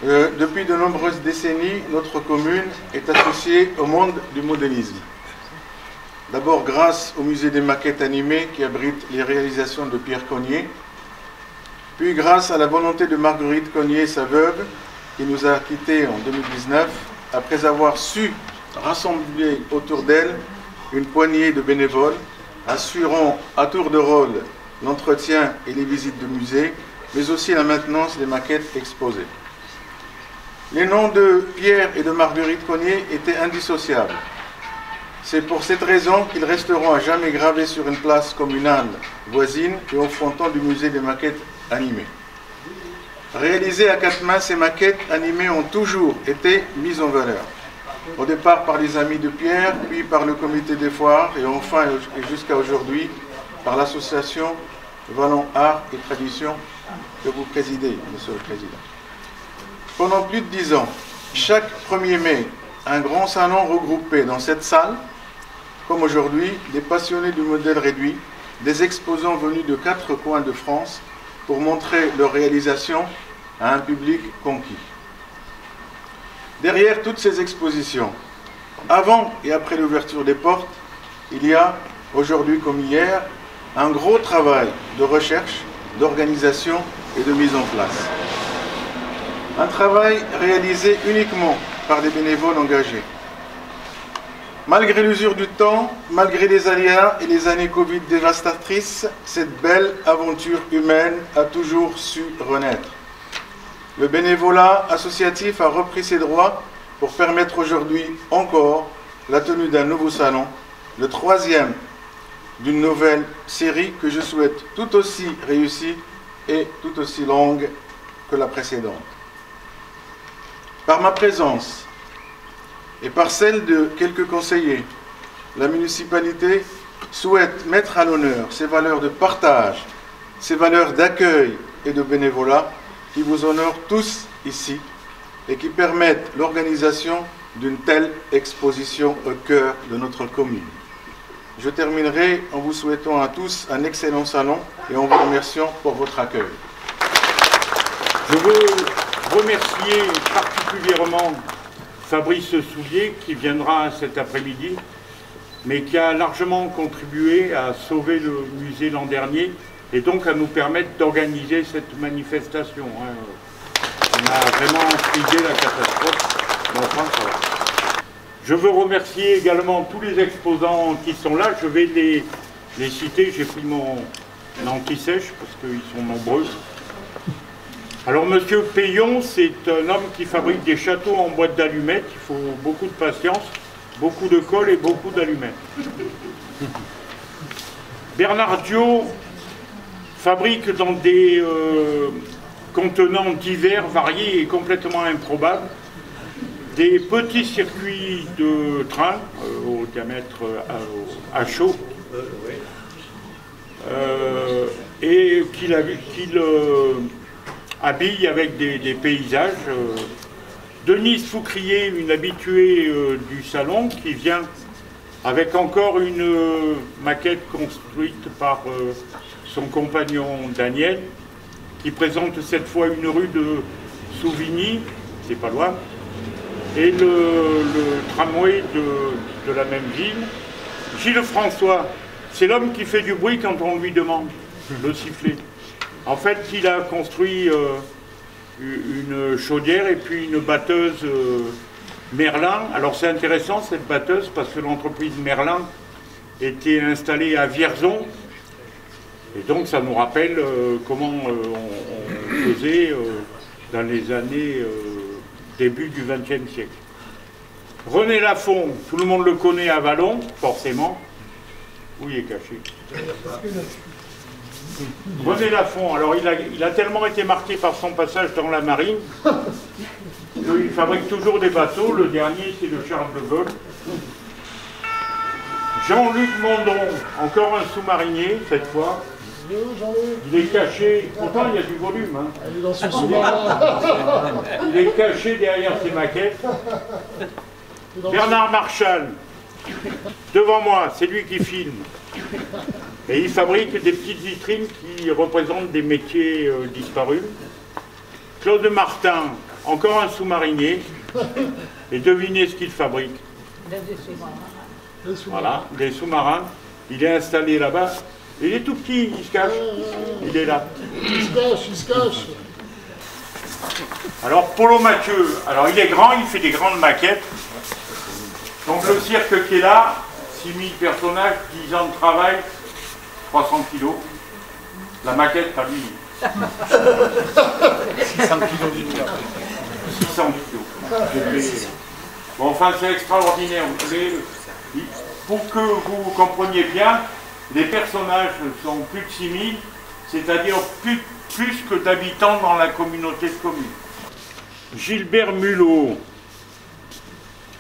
Depuis de nombreuses décennies, notre commune est associée au monde du modélisme. D'abord grâce au musée des maquettes animées qui abrite les réalisations de Pierre Cogniet, puis grâce à la volonté de Marguerite Cogniet, sa veuve, qui nous a quittés en 2019, après avoir su rassembler autour d'elle une poignée de bénévoles, assurant à tour de rôle l'entretien et les visites de musées, mais aussi la maintenance des maquettes exposées. Les noms de Pierre et de Marguerite Cogniet étaient indissociables. C'est pour cette raison qu'ils resteront à jamais gravés sur une place communale voisine et au fronton du musée des maquettes animées. Réalisées à quatre mains, ces maquettes animées ont toujours été mises en valeur. Au départ par les amis de Pierre, puis par le comité des foires et enfin et jusqu'à aujourd'hui par l'association Vallon Art et Tradition que vous présidez, Monsieur le Président. Pendant plus de 10 ans, chaque 1er mai, un grand salon regroupait dans cette salle, comme aujourd'hui, des passionnés du modèle réduit, des exposants venus de 4 coins de France pour montrer leur réalisation à un public conquis. Derrière toutes ces expositions, avant et après l'ouverture des portes, il y a, aujourd'hui comme hier, un gros travail de recherche, d'organisation et de mise en place. Un travail réalisé uniquement par des bénévoles engagés. Malgré l'usure du temps, malgré les aléas et les années Covid dévastatrices, cette belle aventure humaine a toujours su renaître. Le bénévolat associatif a repris ses droits pour permettre aujourd'hui encore la tenue d'un nouveau salon, le 3e d'une nouvelle série que je souhaite tout aussi réussie et tout aussi longue que la précédente. Par ma présence et par celle de quelques conseillers, la municipalité souhaite mettre à l'honneur ces valeurs de partage, ces valeurs d'accueil et de bénévolat qui vous honorent tous ici et qui permettent l'organisation d'une telle exposition au cœur de notre commune. Je terminerai en vous souhaitant à tous un excellent salon et en vous remerciant pour votre accueil. Je veux remercier particulièrement Fabrice Soulier qui viendra cet après-midi, mais qui a largement contribué à sauver le musée l'an dernier et donc à nous permettre d'organiser cette manifestation. On a vraiment frisé la catastrophe, mais enfin ça va. Je veux remercier également tous les exposants qui sont là. Je vais les citer. J'ai pris mon anti-sèche parce qu'ils sont nombreux. Alors, Monsieur Payon, c'est un homme qui fabrique des châteaux en boîte d'allumettes. Il faut beaucoup de patience, beaucoup de colle et beaucoup d'allumettes. Bernard Diot fabrique dans des contenants divers, variés et complètement improbables des petits circuits de train au diamètre à chaud et qu'il habille avec des paysages. Denise Foucrier, une habituée du salon, qui vient avec encore une maquette construite par son compagnon Daniel, qui présente cette fois une rue de Souvigny, c'est pas loin, et le tramway de la même ville. Gilles François, c'est l'homme qui fait du bruit quand on lui demande le sifflet. En fait, il a construit une chaudière et puis une batteuse Merlin. Alors c'est intéressant cette batteuse parce que l'entreprise Merlin était installée à Vierzon. Et donc ça nous rappelle comment on faisait dans les années début du XXe siècle. René Lafont, tout le monde le connaît à Vallon, forcément. Où il est caché? René Lafont, alors il a tellement été marqué par son passage dans la marine qu'il fabrique toujours des bateaux. Le dernier, c'est le Charles de Gaulle. Jean-Luc Mondon, encore un sous-marinier, cette fois. Il est caché, pourtant il y a du volume. Il est caché derrière ses maquettes. Bernard Marchal, devant moi, c'est lui qui filme. Et il fabrique des petites vitrines qui représentent des métiers disparus. Claude Martin, encore un sous-marinier. Et devinez ce qu'il fabrique. Voilà, des sous-marins. Il est installé là-bas. Il est tout petit, il se cache. Il est là. Il se cache. Alors, Polo Mathieu, alors il est grand, il fait des grandes maquettes. Donc le cirque qui est là, 6000 personnages, 10 ans de travail, 300 kilos. La maquette, à lui. 600 kilos d'une 600 kilos. Bon, enfin, c'est extraordinaire. Pour que vous compreniez bien, les personnages sont plus de 6000, c'est-à-dire plus que d'habitants dans la communauté de communes. Gilbert Mulot,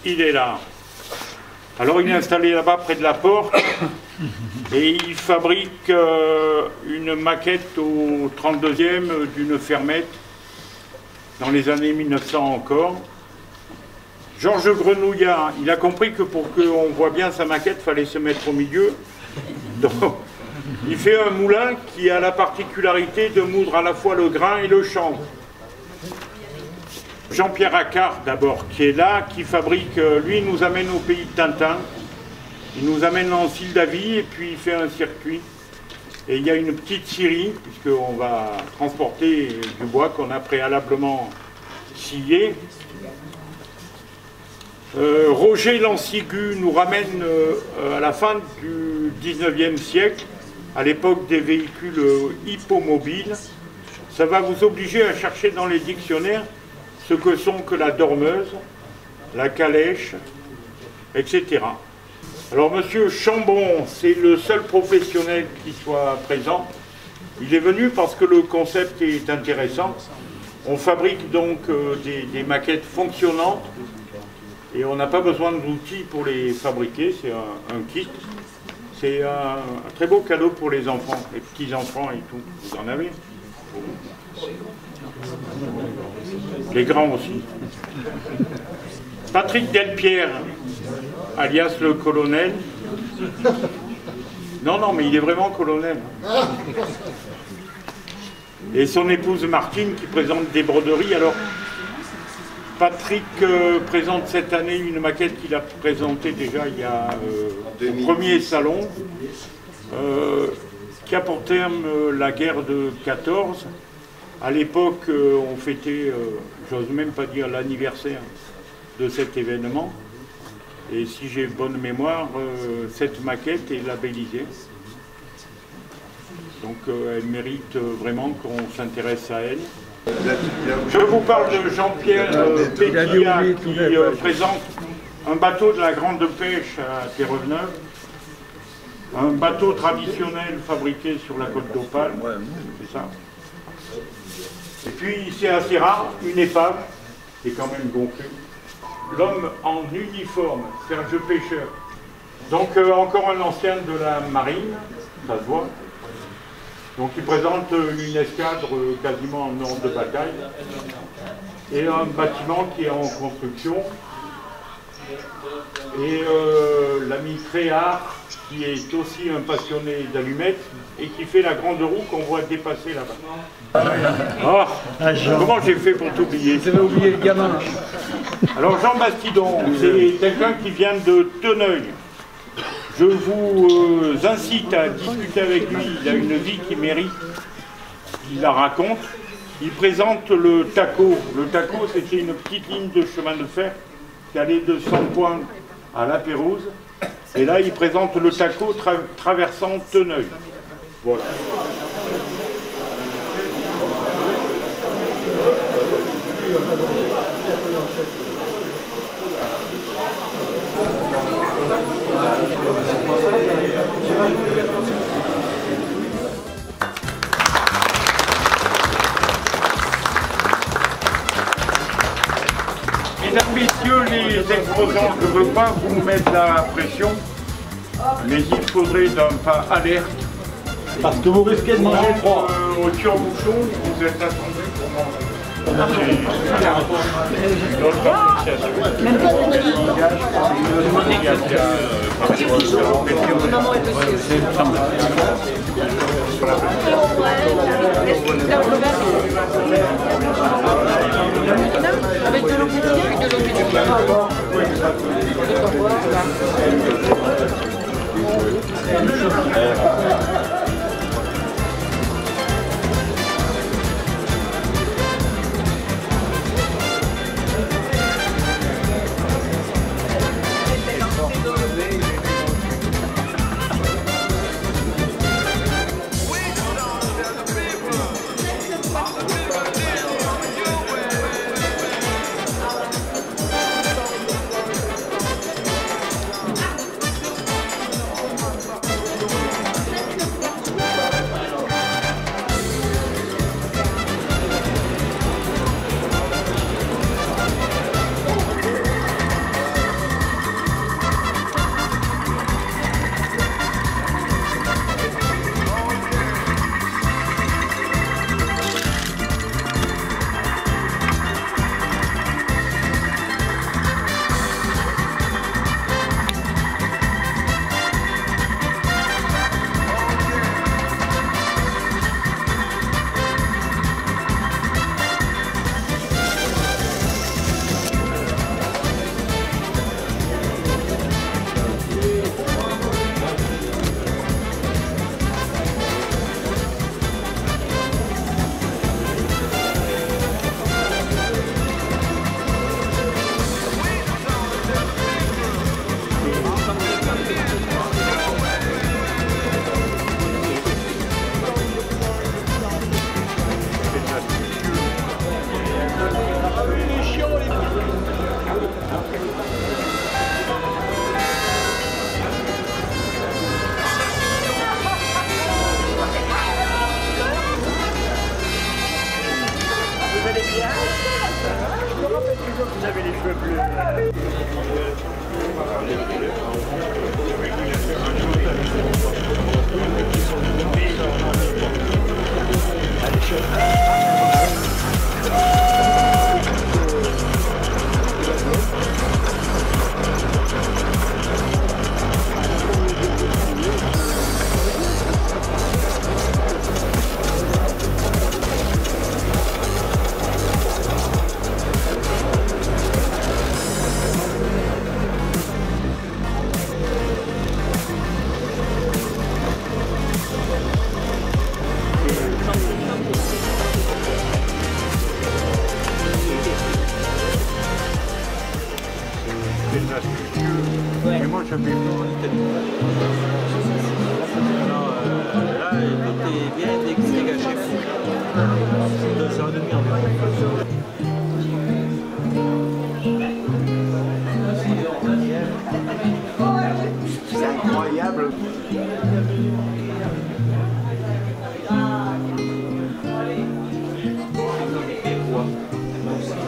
il est là. Alors il est installé là-bas près de la porte et il fabrique une maquette au 32e d'une fermette dans les années 1900 encore. Georges Grenouillat, il a compris que pour qu'on voit bien sa maquette, il fallait se mettre au milieu. Donc, il fait un moulin qui a la particularité de moudre à la fois le grain et le chanvre. Jean-Pierre Accard, d'abord, qui est là, qui fabrique, lui, il nous amène au pays de Tintin, il nous amène en Sildavie et puis il fait un circuit. Et il y a une petite scierie, puisqu'on va transporter du bois qu'on a préalablement scié. Roger Lancigu nous ramène à la fin du 19e siècle, à l'époque des véhicules hippomobiles. Ça va vous obliger à chercher dans les dictionnaires ce que sont que la dormeuse, la calèche, etc. Alors monsieur Chambon, c'est le seul professionnel qui soit présent. Il est venu parce que le concept est intéressant. On fabrique donc des maquettes fonctionnantes et on n'a pas besoin d'outils pour les fabriquer, c'est un kit. C'est un très beau cadeau pour les enfants, les petits-enfants et tout. Vous en avez? Les grands aussi. Patrick Delpierre, alias le colonel. Non, mais il est vraiment colonel. Et son épouse Martine qui présente des broderies. Alors, Patrick présente cette année une maquette qu'il a présentée déjà il y a au premier salon, qui a pour terme la guerre de 14. À l'époque, on fêtait, j'ose même pas dire l'anniversaire de cet événement. Et si j'ai bonne mémoire, cette maquette est labellisée. Donc elle mérite vraiment qu'on s'intéresse à elle. Je vous parle de Jean-Pierre Péquia qui présente un bateau de la grande pêche à Terre-Neuve. Un bateau traditionnel fabriqué sur la côte d'Opale. C'est ça. Et puis c'est assez rare, une épave, qui est quand même gonflée. L'homme en uniforme, Serge Pêcheur. Donc encore un ancien de la marine, ça se voit. Donc il présente une escadre quasiment en ordre de bataille. Et un bâtiment qui est en construction. Et l'ami Tréhard, qui est aussi un passionné d'allumettes et qui fait la grande roue qu'on voit dépasser là-bas. Oh, comment j'ai fait pour t'oublier? Vous avez oublié le gamin. Alors Jean Bastidon, c'est quelqu'un qui vient de Teneuil. Je vous incite à discuter avec lui, il a une vie qui mérite, il la raconte. Il présente le TACO. Le TACO, c'était une petite ligne de chemin de fer qui allait de Saint-Point à La Pérouse. Et là, il présente le TACO traversant Teneuil. Voilà. Mesdames, messieurs les exposants, je ne veux pas vous mettre la pression, mais il faudrait d'un pas alerte. Parce que vous risquez de manger froid. Au tire-bouchon, vous êtes attendus pour manger. Notre appréciation. Vous avez les cheveux bleus. Et moi, je fais en Italie. Alors, là, tout est bien dégagé. 2h30 environ. C'est incroyable.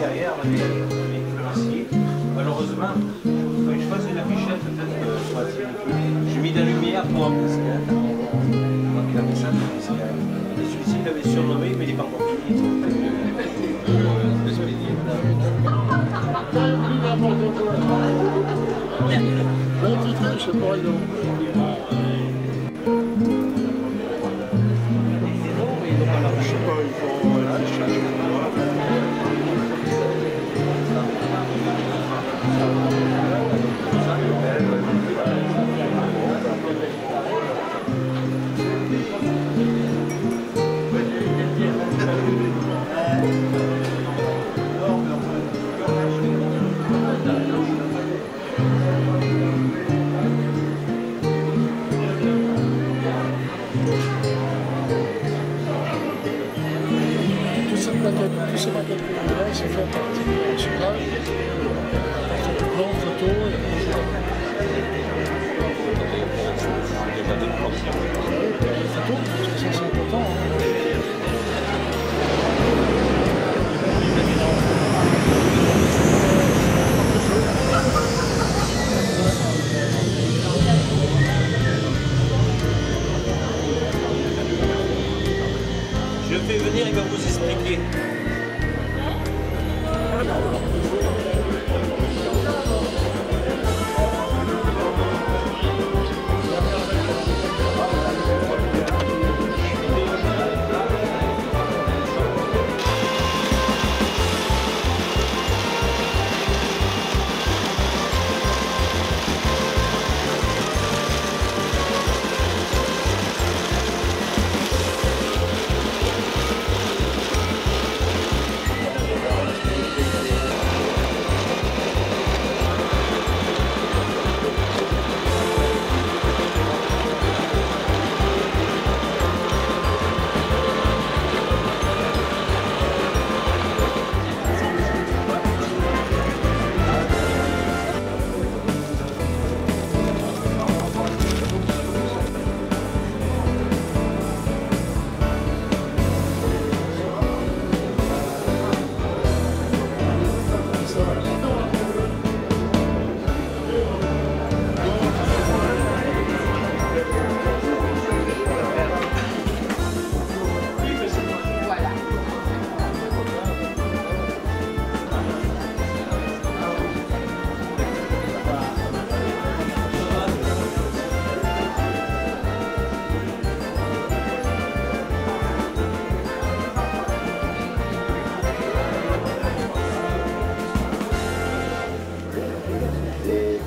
Derrière, malheureusement, je faisais la fichette, peut-être j'ai mis de la lumière pour un parce qu'il avait ça, celui-ci il l'avait surnommé, mais il est pas encore fini. Je sais pas, non. Je sais pas, il faut... Tous ces maquettes là, c'est fait à partir de soulage, à partir de grandes photos. Les photos, parce que ça c'est important. Je vais venir, il va vous expliquer.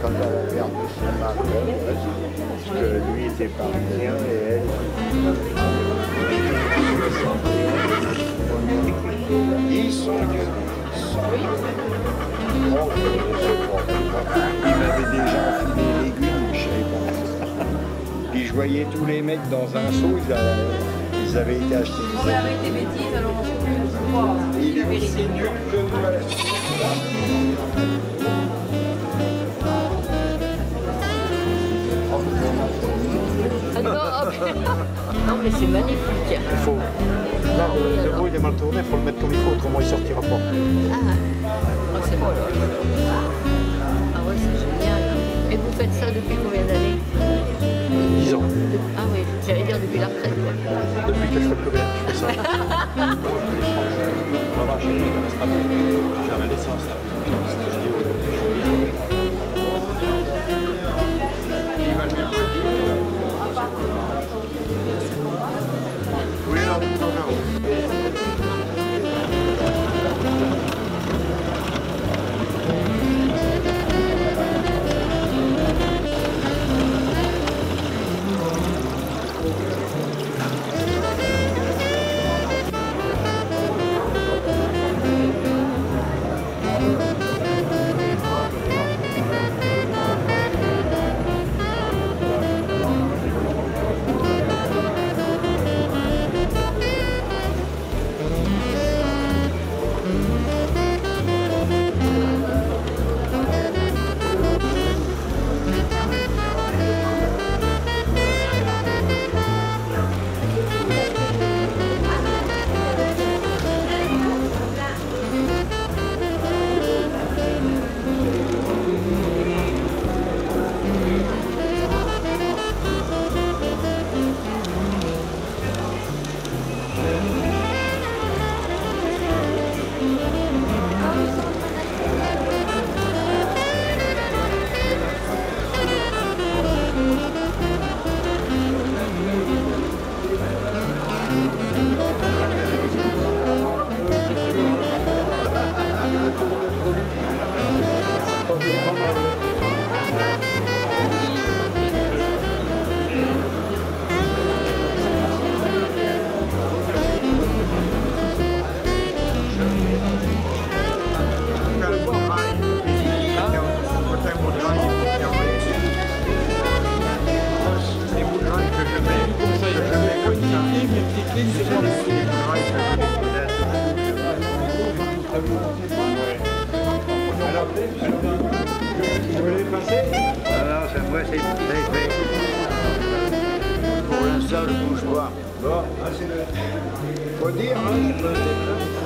quand elle a perdu son mari, parce que lui était parisien et elle. Ils sont vieux. Il m'avait déjà enfilé les légumes, je savais pas. Puis je voyais tous les mecs dans un seau, ils avaient été achetés. On va arrêter des bêtises, alors on se fait Il est aussi dur que moi. Ah non, non, mais c'est magnifique. Il faut. Là, le veau il est mal tourné, il faut le mettre comme il faut, autrement il sortira pas. Ah, c'est bon. Ah ouais, c'est génial. Et vous faites ça depuis combien d'années? 10 ans. Ah oui, j'allais dire depuis la retraite. Quoi. Depuis que je fais plus rien, je fais ça. On va marcher, faire la naissance. Oui, là, on Pour l'instant, je bouge pas. Bon, faut dire, hein, je peux se déplacer.